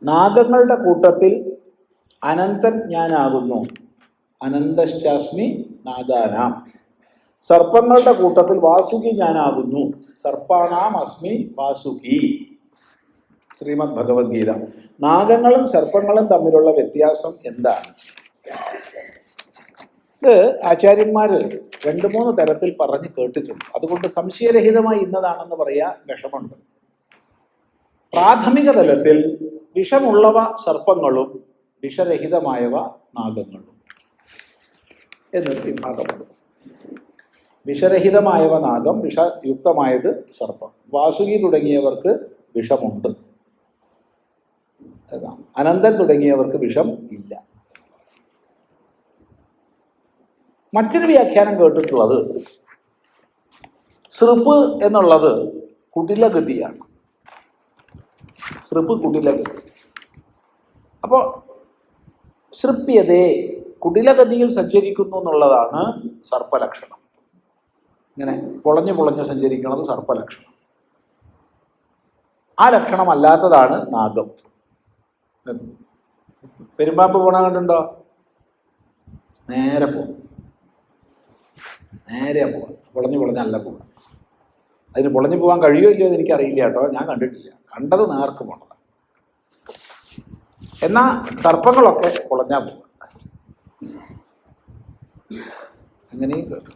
നാഗങ്ങളുടെ കൂട്ടത്തിൽ അനന്തൻ ഞാനാകുന്നു. അനന്തശ്ചാസ്മി നാഗാനാം. സർപ്പങ്ങളുടെ കൂട്ടത്തിൽ വാസുകി ഞാനാകുന്നു. സർപ്പാണാം അസ്മി വാസുകി. ശ്രീമദ് ഭഗവത്ഗീത. നാഗങ്ങളും സർപ്പങ്ങളും തമ്മിലുള്ള വ്യത്യാസം എന്താണ്? ഇത് ആചാര്യന്മാർ 2-3 തരത്തിൽ പറഞ്ഞ് കേട്ടിട്ടുണ്ട്. അതുകൊണ്ട് സംശയരഹിതമായി ഇന്നതാണെന്ന് പറയാൻ വിഷമുണ്ട്. പ്രാഥമിക തലത്തിൽ വിഷമുള്ളവ സർപ്പങ്ങളും വിഷരഹിതമായവ നാഗങ്ങളും എന്നൊരു വിഭാഗമുണ്ട്. വിഷരഹിതമായവ നാഗം, വിഷയുക്തമായത് സർപ്പം. വാസുകി തുടങ്ങിയവർക്ക് വിഷമുണ്ട്. അനന്തൻ തുടങ്ങിയവർക്ക് വിഷം ഇല്ല. മറ്റൊരു വ്യാഖ്യാനം കേട്ടിട്ടുള്ളത് സൃപ്പ് എന്നുള്ളത് കുടിലഗതിയാണ്. സൃപ്പ് കുടിലഗതി. അപ്പോൾ സൃപ്യതേ, കുടിലഗതിയിൽ സഞ്ചരിക്കുന്നു എന്നുള്ളതാണ് സർപ്പലക്ഷണം. ഇങ്ങനെ പൊളഞ്ഞു പൊളഞ്ഞ് സഞ്ചരിക്കുന്നത് സർപ്പലക്ഷണം. ആ ലക്ഷണമല്ലാത്തതാണ് നാഗം. പെരുമ്പാമ്പ് പോണ കണ്ടുണ്ടോ? നേരെ പോകും, നേരെ പോകാം. പൊളഞ്ഞു പൊളഞ്ഞല്ല പോകാം. അതിന് പൊളഞ്ഞു പോകാൻ കഴിയുമോ ഇല്ലയോ എന്ന് എനിക്കറിയില്ല കേട്ടോ, ഞാൻ കണ്ടിട്ടില്ല. കണ്ടത് നേർക്ക് പോണതാണ്. എന്നാൽ സർപ്പങ്ങളൊക്കെ പൊളഞ്ഞാൽ പോകും. അങ്ങനെയും കേട്ടു.